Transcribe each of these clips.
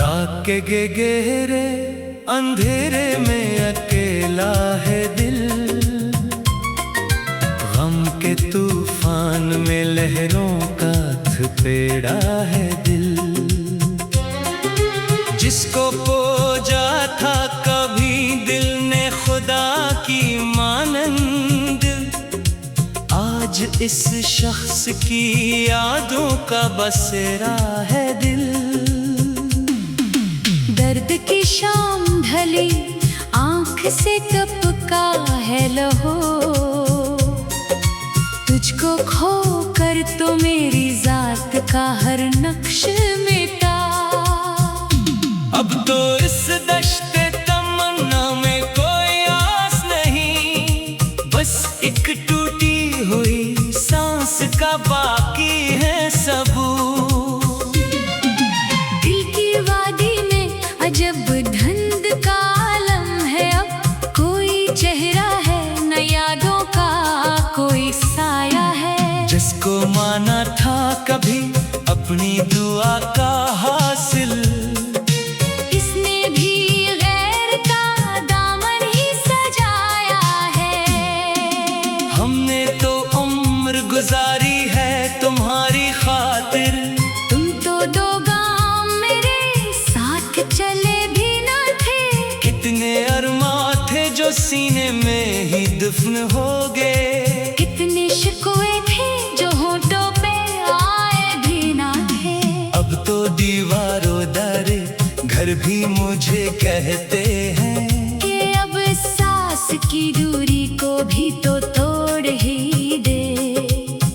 के गहरे अंधेरे में अकेला है दिल, गम के तूफान में लहरों का थपेड़ा है दिल। जिसको खोजा था कभी दिल ने खुदा की मानंद, आज इस शख्स की यादों का बसेरा है दिल। दर्द की शाम ढली आँख से टपका है लहो, तुझको खो कर तो मेरी जात का हर नक्श मिटा। अब तो इस दश्ते तमन्ना में कोई आस नहीं, बस एक टूटी हुई सांस का बाकी है सबूत। दिल की वादी में अजब धुंध का आलम है, अब कोई चेहरा है न यादों का कोई साया है। जिसको माना था कभी अपनी दुआ का हासिल, इसने भी गैर का दामन ही सजाया है। हमने तो उम्र गुजारी है तुम्हारी खातिर, तुम तो दो गांव मेरे साथ चले भी न थे। कितने अरमां थे जो सीने में ही दफन हो गए, कितने शिकवे थे जो होठों पे आए भी ना थे। अब तो दीवारों दरे घर भी मुझे कहते हैं कि अब सांस की दूरी को भी तो तोड़ ही दे।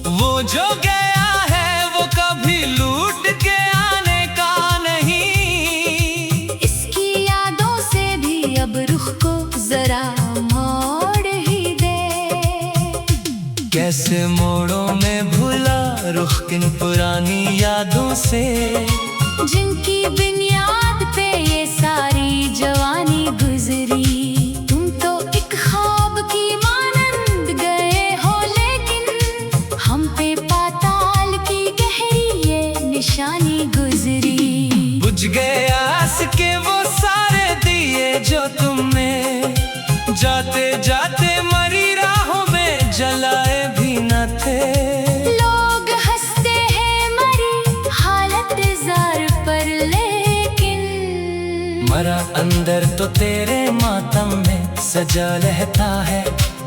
वो जो गया है वो कभी लूट के आने का नहीं, इसकी यादों से भी अब रुख को जरा मोड़ ही दे। कैसे मोड़ों में भूला रुख किन पुरानी यादों से, जिनकी बुनियाद पे ये सारी जवानी गुजरी। तुम तो एक ख्वाब की मानंद गए हो, लेकिन हम पे पाताल की गहरी ये निशानी गुजरी। बुझ गए आस के वो सारे दिए जो तुमने जाते जाते मरी राहों में जलाए भी न थे। लोग हंसते हैं मरी हालत जार पर, लेकिन मरा अंदर तो तेरे मातम में सजा रहता है।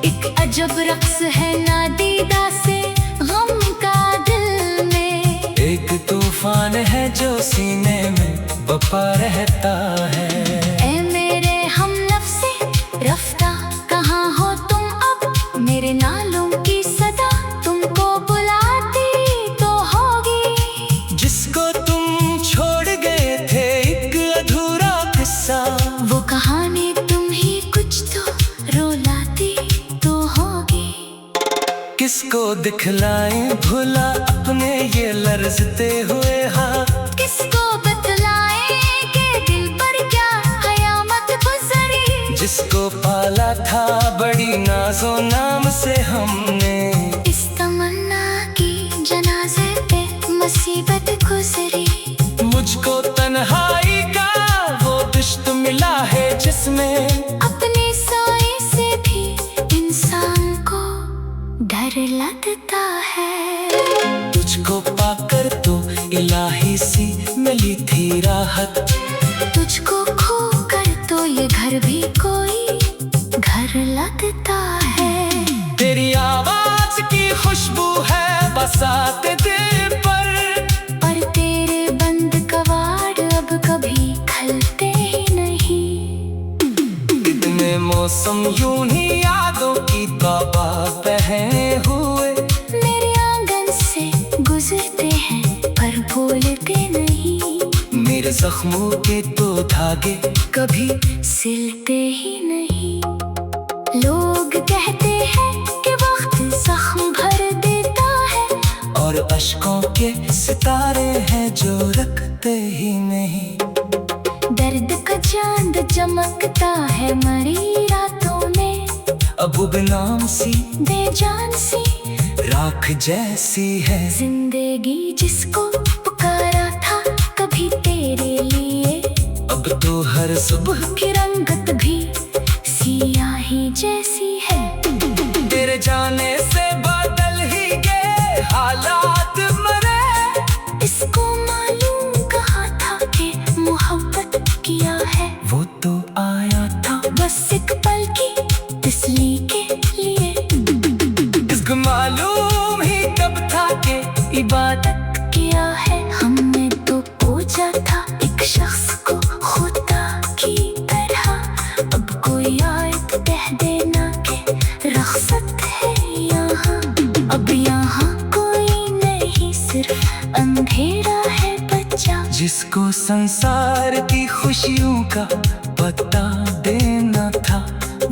एक अजब रक्स है नादीदा से गम का दिल में, एक तूफान है जो सीने में बपा रहता है। ऐ मेरे हम नफ्से रफ्ता कहाँ हो तुम अब, मेरे नालों की सदा तुमको बुलाती तो होगी। जिसको तुम छोड़ गए थे एक अधूरा किस्सा, वो कहानी तुम ही कुछ तो रुलाती तो होगी। किसको दिखलाएं भुला अपने ये लर्जते हुए हाथ, किसको बतलाए कि दिल पर क्या कयामत गुजरी। जिसको पाला था बड़ी नाज़ो नाम से हमने, इस तमन्ना की जनाजे पे मुसीबत गुजरी। मुझको तन्हाई का वो दुश्त मिला है जिसमें अपनी सोई से भी इंसान को डर लगता है। तुझको पाकर तो इलाही सी मिली थी राहत, तुझको खो कर तो ये घर भी कोई घर लगता है। तेरी आवाज की खुशबू है बसाते दिल पर, पर तेरे बंद कवाड़ अब कभी खलते ही नहीं। कितने मौसम यूं ही यादों की तौबा बहे हुए, मेरे आंगन से गुजरते हैं पर भूलते नहीं। मेरे जख्मों के तो धागे कभी सिलते ही नहीं। लोग कहते हैं कि वक्त जख्म भर देता है, और अश्कों के सितारे हैं जो रखते ही नहीं। दर्द का चांद चमकता है मरी रातों में, अब गुमनाम सी बेजान सी राख जैसी है जिंदगी जिसको पुकारा था कभी तेरे लिए। अब तो हर सुबह की रंगत भी सियाही जैसी है। तेरे जाने से बादल ही गए, हालात मरे। इसको मालूम कहा था कि मोहब्बत किया है। वो तो आया था बस एक पल की तसल्ली के लिए। इसको मालूम ही तब था कि इबादत किया है हमने तो पूछा था एक शख्स को खुदा की तरह। अब कोई आए तो कह देना कि रख़्सत है यहाँ। अब यहाँ कोई नहीं सिर्फ अंधेरा है बच्चा। जिसको संसार की खुशियों का पता देना था।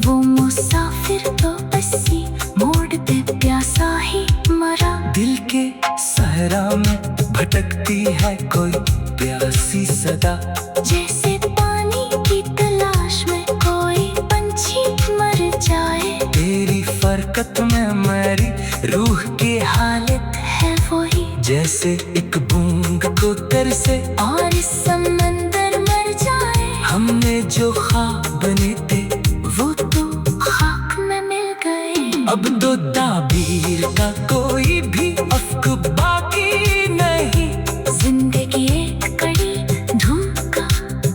वो मुसाफिर तो बसी मोड़ पे प्यासा ही मरा। दिल के सहरा में भटकती है कोई प्यासी सदा। जैसे पानी की तलाश में कोई पंछी मर जाए। तेरी फरकत में मेरी रूह की हालत है वही जैसे एक बूंद को तरसे और इस समंदर मर जाए। हमने जो ख्वाब बने थे वो तो खाक में मिल गए। अब तो ताबीर का कोई भी अफ्क बाकी नहीं। जिंदगी एक कड़ी धूम का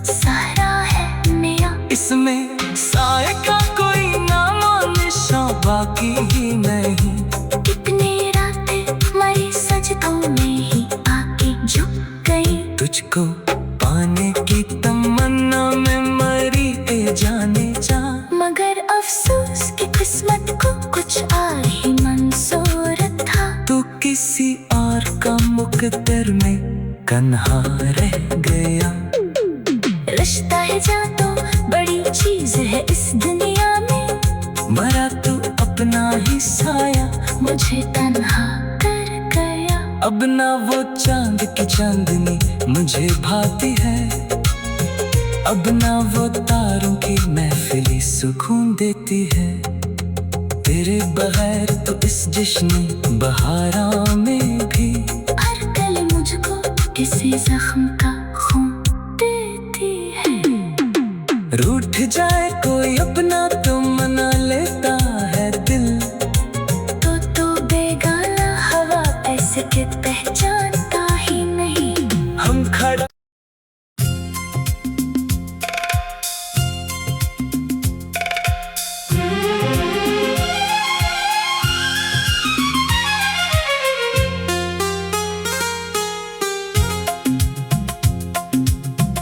सहारा है नया। इसमें साए का कोई नामो निशान बाकी ही नहीं। कितनी रातें मरी सजदों में ही आके झुक गई। तुझको पाने की तमन्ना में मरी ए जाने जा। मगर अफसोस की किस्मत को कुछ और ही मंसूर था। तू किसी और का मुकद्दर में कन्हा रह गया। रिश्ता है जा तो बड़ी चीज है इस दुनिया में। मरा तू अपना ही साया मुझे तन्हा कर गया। अब ना वो चांद की चांदनी मुझे भाती है। अब ना वो तारों की महफिली सुकून देती है। तेरे बगैर तो इस जश्न बहारा में भी हर कल मुझको किसी जख्म का खून देती है। रूठ जाए कोई अपना तो मना लेता है दिल। तो बेगाना हवा ऐसे के पहचानता ही नहीं। हम खड़ा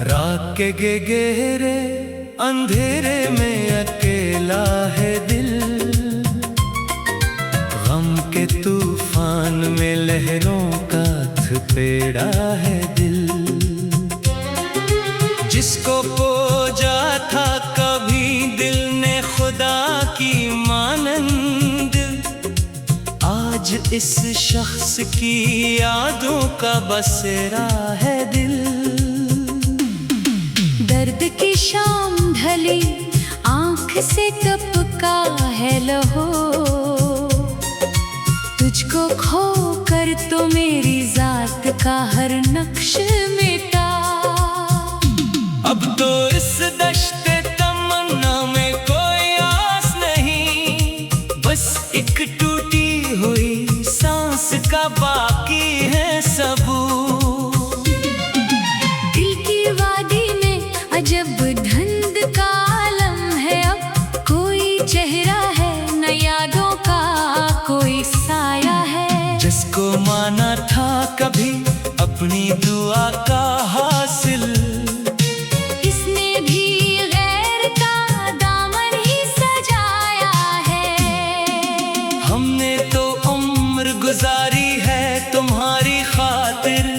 रात के गहरे अंधेरे में अकेला है दिल। गम के तूफान में लहरों का थपेड़ा है दिल। जिसको पूजा था कभी दिल ने खुदा की मानंद, आज इस शख्स की यादों का बसेरा है दिल। दर्द की शाम ढली आंख से टपका है लहो। तुझको खो कर तो मेरी जात का हर नक्श मिटा। अब तो इस दश्ते तमन्ना में कोई आस नहीं। बस एक टूटी हुई सांस का बाकी है सबूत। दिल की वादी में अजब धुंध का आलम है। अब कोई चेहरा है न यादों का कोई साया है। जिसको माना था कभी अपनी दुआ का हासिल, इसने भी गैर का दामन ही सजाया है। हमने तो उम्र गुजारी है तुम्हारी खातिर।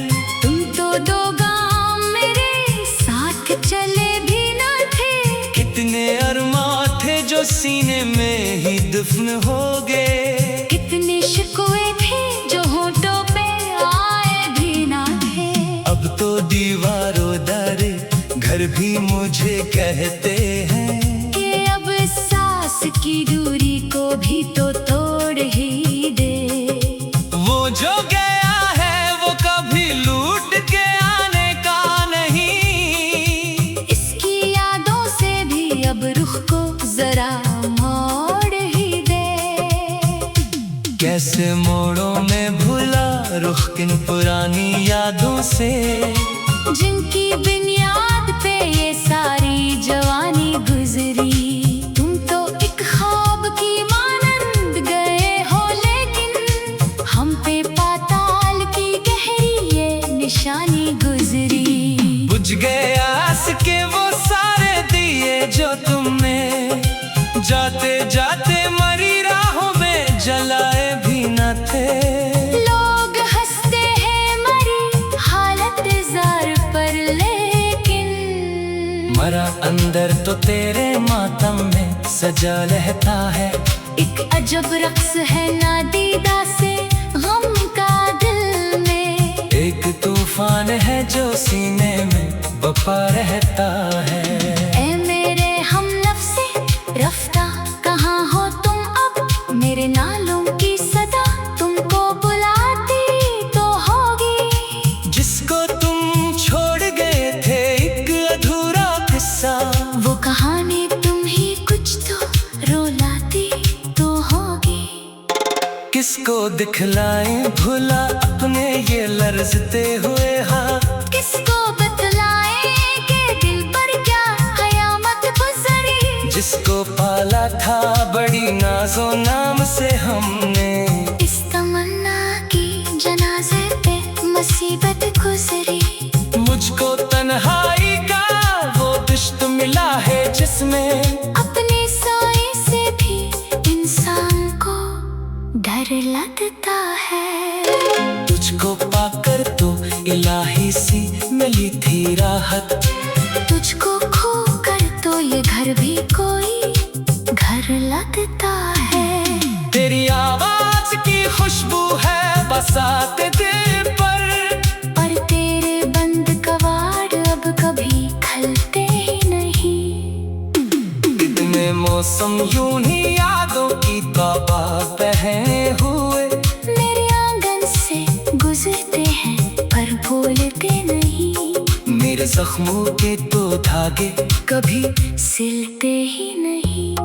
तुम तो दो गांव मेरे साथ चले भी ना थे। कितने अरमां थे जो सीने में ही दफन हो गए। कितने शिकवे थे जो होठों पे आए भी ना थे। अब तो दीवारों दर घर भी मुझे कहते हैं कि अब सांस की दूरी को भी तो तोड़ ही दे। वो जो गया है वो कभी लूट के आने का नहीं। इस कैसे मोड़ों में भूला रुख किन पुरानी यादों से, जिनकी बुनियाद पे ये सारी जवानी गुजरी। तुम तो एक ख्वाब की मानंद गए हो, लेकिन हम पे पाताल की गहरी ये निशानी गुजरी। बुझ गए आस के वो सारे दिए जो तुमने जाते जाते मरी राहों में जलाए भी न थे। लोग हंसते हैं मरी हालत जार पर, लेकिन मरा अंदर तो तेरे मातम में सजा रहता है। एक अजब रक्स है नादीदा से गम का दिल में, एक तूफान है जो सीने में बपा रहता है। ऐ मेरे हम नफ्से रफ्ता कहाँ हो तुम अब, मेरे नालों की सदा तुमको बुलाती तो होगी। जिसको तुम छोड़ गए थे एक अधूरा किस्सा, वो कहानी तुम ही कुछ तो रुलाती तो होगी। किसको दिखलाएं भुला अपने ये लर्जते हुए हाथ, किसको बतलाएं कि दिल पर क्या कयामत गुजरी। जिसको पाला था बड़ी नाज़ो नाम से हमने, इस तमन्ना की जनाजे पे मुसीबत गुजरी। मुझको तन्हाई का वो दिश्त मिला है जिसमें अपनी सोई से भी इंसान को डर लगता है। तुझको पाकर तो इलाही सी मिली थी राहत, तुझको खो कर तो ये घर भी कोई घर लगता है। तेरी आवाज की खुशबू है बसाते दिल पर तेरे बंद कवाड़ अब कभी खलते ही नहीं। कितने मौसम यूं ही यादों की तौबा बहे हुए मेरे आंगन से गुजरते हैं पर भूलते नहीं। मेरे जख्मों के तो धागे कभी सिलते ही नहीं।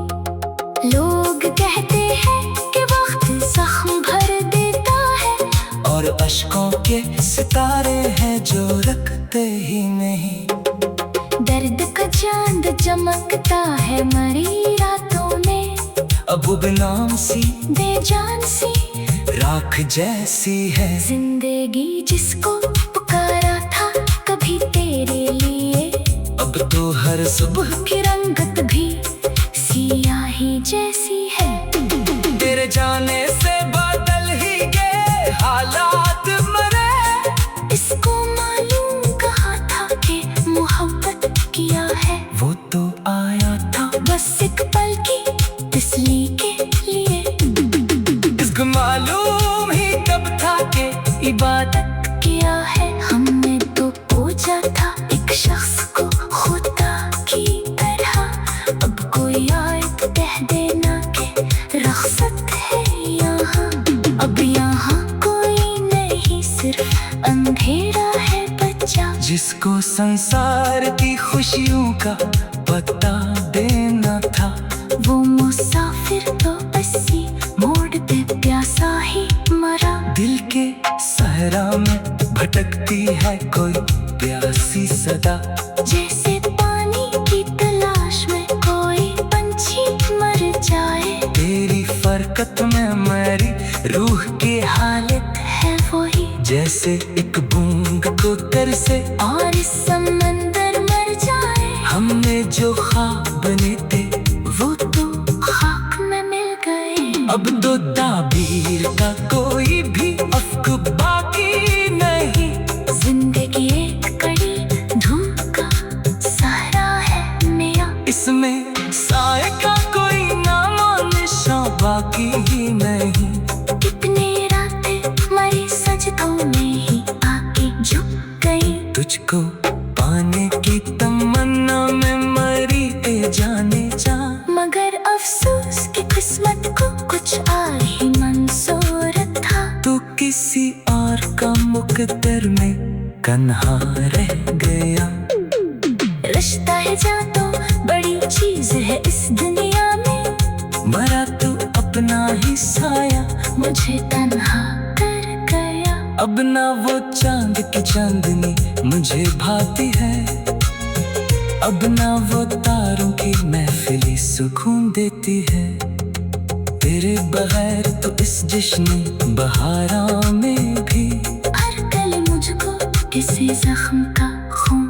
लोग कहते हैं कि वक्त जख्म भर देता है, और अश्कों के सितारे हैं जो रखते ही नहीं। दर्द का चांद चमकता है मरी रातों में, अब नाम सी बेजान सी राख जैसी है। जिंदगी जिसको पुकारा था कभी तेरे लिए, अब तो हर सुबह की रंगत भी सियाही जैसी है। तेरे जाने से बदल ही गए हालात मरे, इसको मालूम कहा था कि मोहब्बत किया है। वो तो आया था बस एक पल की तसल्ली के लिए, इसको मालूम ही तब था कि इबादत किया है। हमने तो पूछा था एक शख्स को खुदा की तरह, अब कोई आए तो कह देना कि रख्सत है यहाँ। अब यहाँ कोई नहीं सिर्फ अंधेरा है बचा, जिसको संसार की खुशियों का पता देना था। वो मुसाफिर तो बसी मोड़ पे प्यासा ही मरा। दिल के सहरा में भटकती है कोई प्यासी सदा, जैसे पानी की तलाश में कोई पंछी मर जाए। तेरी फरकत में मेरी रूह की हालत है वही जैसे एक बूंद को तरसे और इस समंदर मर जाए। हमने जो ख्वाब बने थे वो तो खाक में मिल गए। अब तो ताबीर का कोई भी अफ्क बाकी नहीं। जिंदगी एक कड़ी धूम का सहारा है मेरा, इसमें साए का कोई नामो निशान बाकी ही नहीं। कितनी रातें मरी सजदों में ही आके झुक गई। तुझको पाने की तमन्ना में मरी ए जाने जा, मगर अफसोस की किस्मत को कुछ और ही मंसूर था। तू किसी और का मुकद्दर में कन्हा रह गया। रिश्ता है जा तो बड़ी चीज है इस दुनिया में, मरा तू अपना ही साया मुझे तन अब ना वो चांद की चांदनी मुझे भाती है, अब ना वो तारों की महफिली सुकून देती है। तेरे बगैर तो इस जश्न बहारा में भी हर गली मुझको किसी जख्म का खून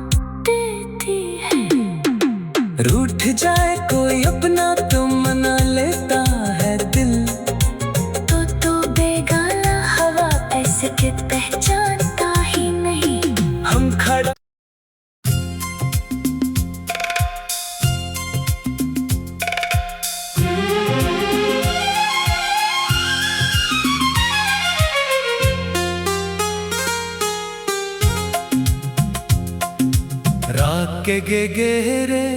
देती है। रूठ जाए कोई अपना तो मना लेता है दिल, तो बेगाना हवा ऐसे के पहचानता ही नहीं। हम खड़ा रात के गहरे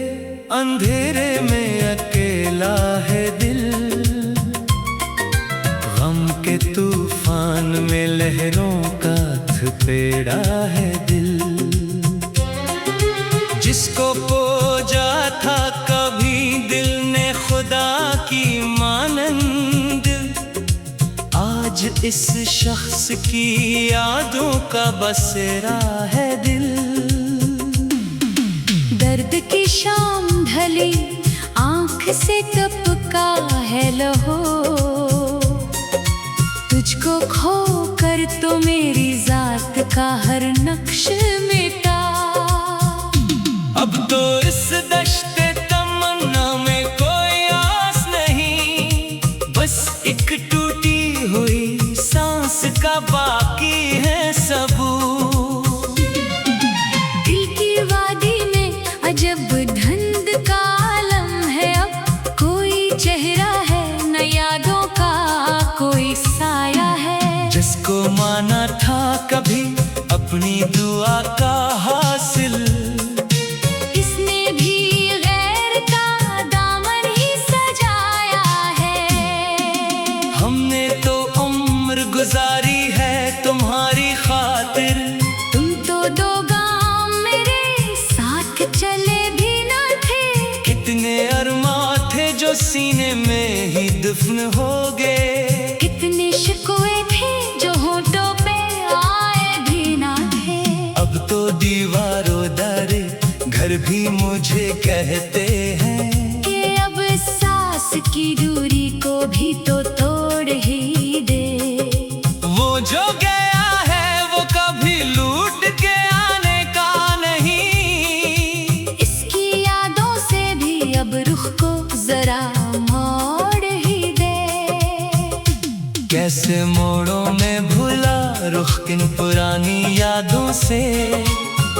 अंधेरे में अकेला है दिल, गम के तूफान में लहरों का थपेड़ा है दिल। जिसको पूजा था कभी दिल ने खुदा की मानंद, आज इस शख्स की यादों का बसेरा है दिल। दर्द की शाम ढली आंख से टपका है लहो, तुझको खो कर तो मेरी जात का हर नक्श मिटा। अब तो इस दश्ते तमन्ना में कोई आस नहीं, बस एक टूटी हुई सांस का बाकी है सबूत। दिल की वादी में अजब धुंध का आलम है, अब कोई चेहरा है न यादों का कोई साया है। जिसको माना था कभी अपनी दुआ का हासिल, इसने भी गैर का दामन ही सजाया है। हमने तो उम्र गुजारी है तुम्हारी खातिर, तुम तो दो गांव मेरे साथ चले भी न थे। कितने अरमा थे जो सीने में ही दफन हो गए, कितने शिकवे थे जो होठों पे आए भी ना थे। अब तो दीवारों दर घर भी मुझे कहते हैं कि अब सांस की दूरी को भी तो तोड़ ही दे। वो जो गया है वो कभी लूट के आने का नहीं, इसकी यादों से भी अब रुख को जरा मोड़ ही दे। कैसे मोड़ों में भूला रुख किन पुरानी यादों से,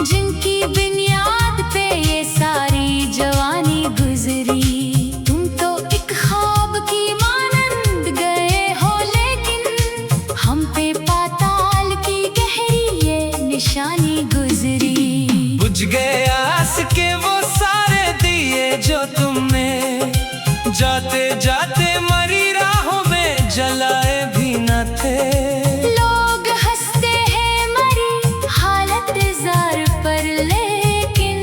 जिनकी बुनियाद पे ये सारी जवानी गुजरी। तुम तो एक ख्वाब की मानंद गए हो, लेकिन हम पे पाताल की गहरी ये निशानी गुजरी। बुझ गए आस के वो सारे दिए जो तुमने जाते जाते मरी राहों में जलाए भी न थे। लोग हंसते हैं मरी हालत जार पर, लेकिन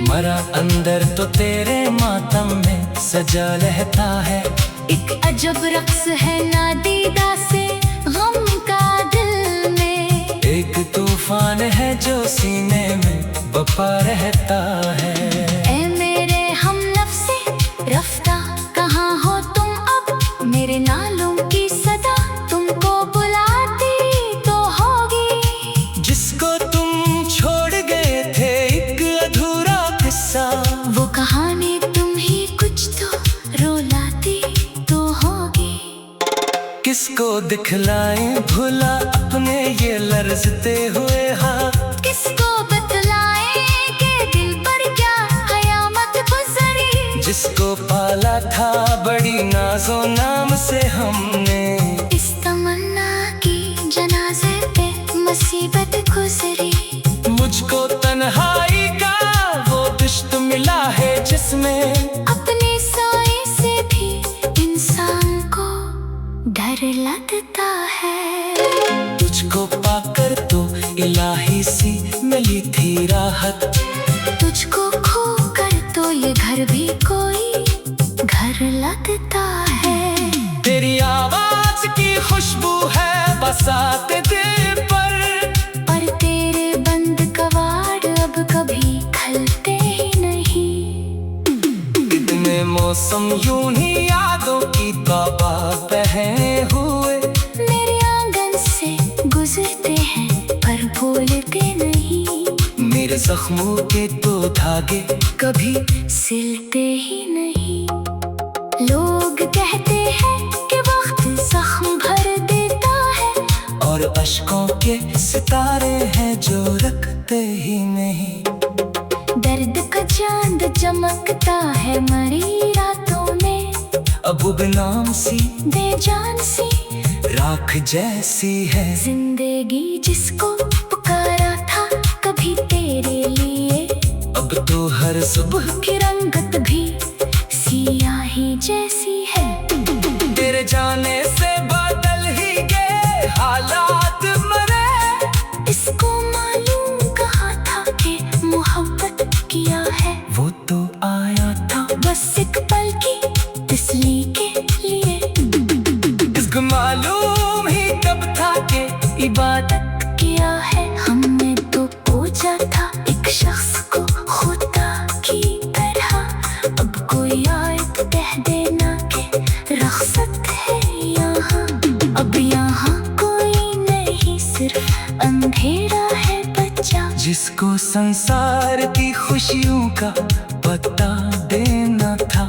मरा अंदर तो तेरे मातम में सजा रहता है। एक अजब रक्स है नादीदा से गम का दिल में। एक तूफान है जो सीने में बपा रहता है। ऐ मेरे हम नफ्से रफ्ता कहाँ हो तुम अब, मेरे नालों की सदा तुमको बुलाती तो होगी। जिसको तुम छोड़ गए थे एक अधूरा किस्सा, वो कहानी तुम ही कुछ तो रुलाती तो होगी। किसको दिखलाएं भुला अपने ये लर्जते हुए हाथ, किसको बतलाएं कि दिल पर क्या कयामत गुजरी। जिसको पाला था बड़ी नाजो नाम से हमने, इस तमन्ना की जनाजे पे मुसीबत गुजरी। मुझको तन्हाई का वो दुश्त मिला है जिसमें अपनी सोई से भी इंसान को डर लगता है। तुझको पाकर तो इलाही सी मिली थी राहत, तुझको खो कर तो ये घर भी कोई घर लगता है। तेरी आवाज की खुशबू है बसाते दिल पर, और तेरे बंद कवाड़ अब कभी खुलते ही नहीं। इतने मौसम यूं ही यादों की तौबा बहे हुए मेरे आंगन से गुजरते हैं पर भूलते नहीं। मेरे जख्मों के तो धागे कभी सिलते ही नहीं। लोग कहते हैं कि वक्त जख्म भर देता है, और अश्कों के सितारे हैं जो रखते ही नहीं। दर्द का चांद चमकता है मरी रातों में, अब नाम सी बेजान सी राख जैसी है। जिंदगी जिसको पुकारा था कभी तेरे लिए, अब तो हर सुबह की रंगत भी सियाही जैसी है। तेरे जाने से बदल ही गए हालात मरे, इसको मालूम कहा था कि मोहब्बत किया है। वो तो आया था बस एक पल की तसल्ली के लिए, इसको मालूम ही तब था कि इबादत किया है। हमने तो पूछा था एक शख्स को खुदा की तरह, अब कोई आए तो कह देना कि रख्सत है यहाँ। अब यहाँ कोई नहीं सिर्फ अंधेरा है बच्चा, जिसको संसार की खुशियों का पता देना था।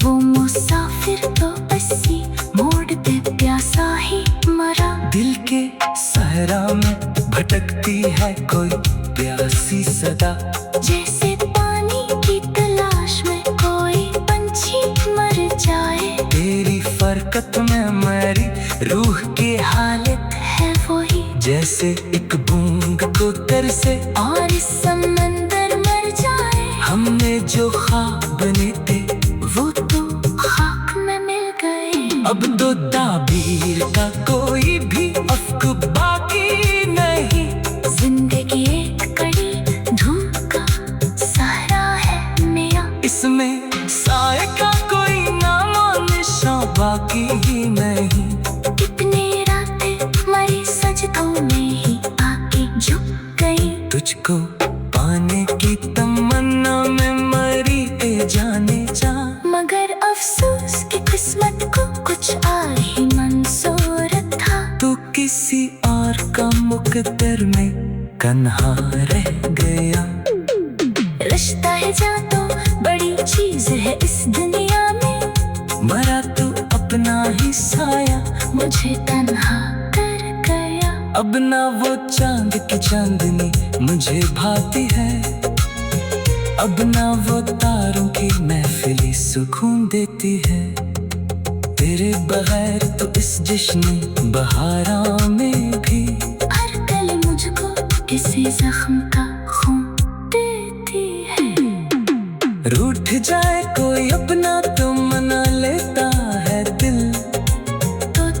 वो मुसाफिर तो बसी मोड़ पे प्यासा ही मरा। दिल के सहरा में भटकती है कोई प्यासी सदा, जैसे पानी की तलाश में कोई पंछी मर जाए। तेरी फरकत में मेरी रूह की हालत है वही जैसे एक बूंद को तरसे, और इस समंदर मर जाए। हमने जो ख्वाब बने थे वो तो खाक में मिल गए। अब तो ताबीर का कोई भी अफ्क बाकी नहीं। जिंदगी एक कड़ी धूम का सहारा है मियां, इसमें साए का कोई नामो निशान बाकी ही नहीं। कितनी रातें मरी सजदों में ही आके झुक गई। तुझको पाने की तमन्ना में मरी ए जाने जा, मगर अफसोस की किस्मत को कुछ और ही मंसूर था। तू किसी और का मुकद्दर में कन्हा रह गया। रिश्ता है जा तो बड़ी चीज है इस दुनिया में, मरा तू अपना ही साया मुझे तन्हा कर गया। अब ना वो चांद की चांदनी मुझे भाती है, अब ना वो तारों की महफिली सुकून देती है। तेरे बगैर तो इस जश्न बहारा में भी हर कल मुझको किसी जख्म का खून देती है। रूठ जाए कोई अपना तो मना लेता है दिल,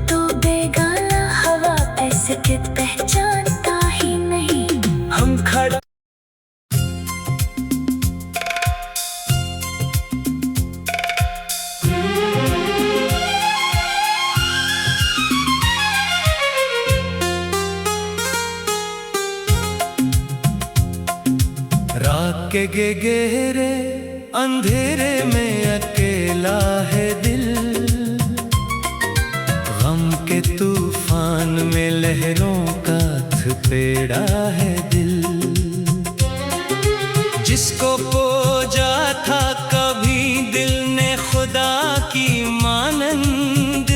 तो बेगाना हवा ऐसे के पहचानता ही नहीं। हम खड़े रात के गहरे अंधेरे में अकेला है दिल, गम के तूफान में लहरों का थपेड़ा है दिल। जिसको खोजा था कभी दिल ने खुदा की मानंद,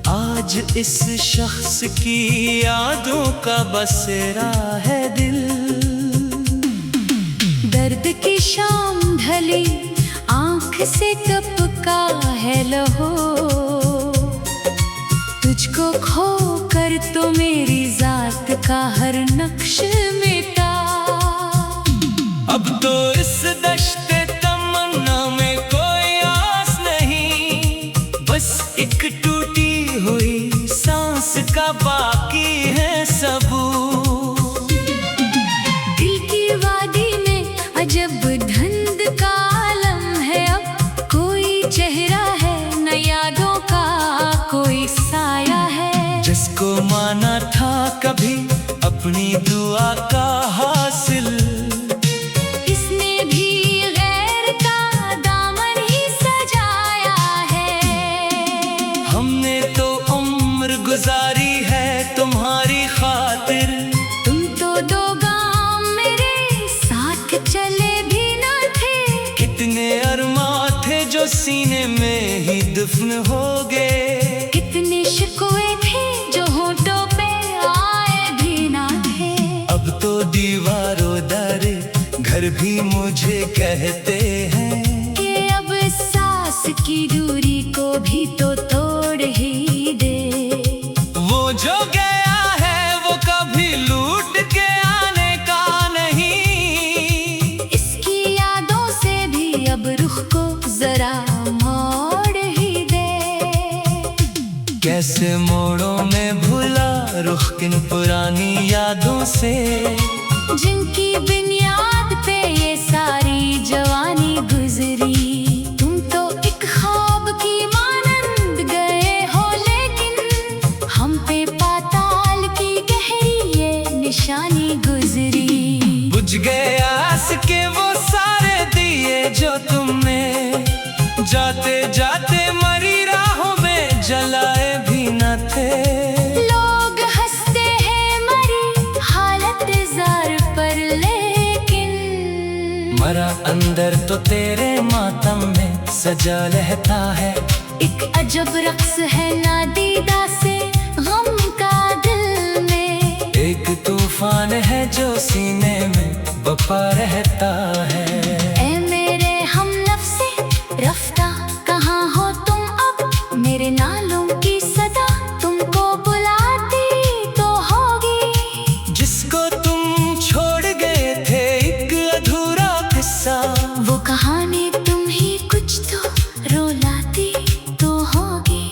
आज इस शख्स की यादों का बसेरा है दिल। दर्द की शाम ढली आंख से टपका है लहो, तुझको खो कर तो मेरी जात का हर नक्श मिटा। अब तो इस दश्ते तमन्ना में कोई आस नहीं, बस एक टूटी हुई सांस का बाकी है सबूत। दिल की वादी में अजब धुंध का आलम है, अब कोई चेहरा है न यादों का कोई साया है। जिसको दुआ का हासिल। इसने भी गैर का दामन ही सजाया है। हमने तो उम्र गुजारी है तुम्हारी खातिर। तुम तो दो गांव मेरे साथ चले भी न थे। कितने अरमा थे जो सीने में ही दफन हो गए। कितने शिकवे थे जो होठों पे आए भी ना थे। अब तो दीवारों दरे घर भी मुझे कहते हैं कि अब सांस की दूरी को भी तो तोड़ ही दे। वो जो गया है वो कभी लूट के आने का नहीं। इसकी यादों से भी अब रुख को जरा मोड़ ही दे। कैसे मोड़ों में भुला रुख किन पुरानी यादों से, जिनकी बुनियाद पे ये सारी जवानी गुजरी। तुम तो एक ख्वाब की मानंद गए हो, लेकिन हम पे पाताल की गहरी ये निशानी गुजरी। बुझ गए आस के वो सारे दिए जो तुमने जाते जाते मरी राहों में जलाए भी न थे। लोग हंसते हैं मरी हालत जार पर, लेकिन मरा अंदर तो तेरे मातम में सजा रहता है। एक अजब रक्स है नादीदा से गम का दिल में। एक तूफान है जो सीने में बपा रहता है। ऐ मेरे हमनफ्से रफ्ता कहाँ हो तुम अब। मेरे नालों की सदा तुमको बुलाती तो होगी। जिसको तुम छोड़ गए थे एक अधूरा किस्सा, वो कहानी तुम ही कुछ तो रुलाती तो होगी।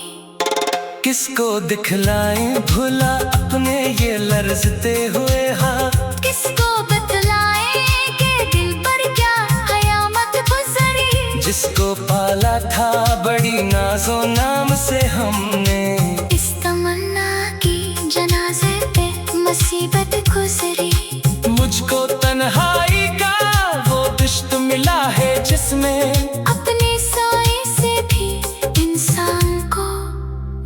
किसको दिखलाएं भुला अपने ये लर्जते हुए हाथ। किसको बतलाए कि दिल पर क्या कयामत गुजरी। जिसको पाला था बड़ी नाजो नाम से हमने, इस तमन्ना की जनाजे पे मुसीबत गुजरी। मुझको तन्हाई का वो दुश्त मिला है जिसमें अपनी सोई से भी इंसान को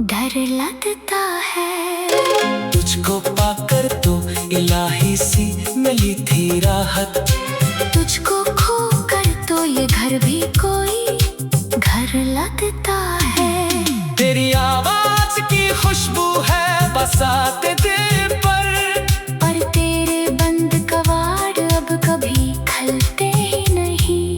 डर लगता है। तुझको पाकर तो इलाही सी मिली थी राहत। तुझको खो कर तो ये घर भी कोई घर लगता है। तेरी आवाज की खुशबू है बसाते दिल पर। पर तेरे बंद कवाड़ अब कभी खलते ही नहीं।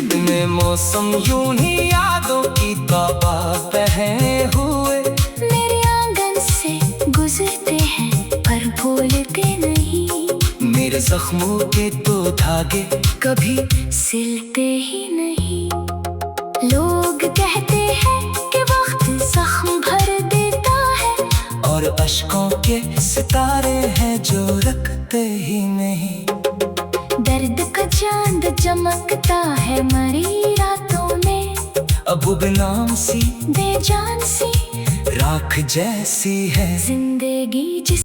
इतने मौसम यूं ही यादों की ताबा पहने हुए मेरे आंगन से गुजरते हैं पर भूलते नहीं। मेरे जख्मों के तो धागे कभी सिलते ही नहीं। लोग कहते हैं कि वक्त जख्म भर देता है, और अश्कों के सितारे हैं जो रखते ही नहीं। दर्द का चांद चमकता है मरी रातों में। अब नाम सी बेजान सी राख जैसी है जिंदगी जिस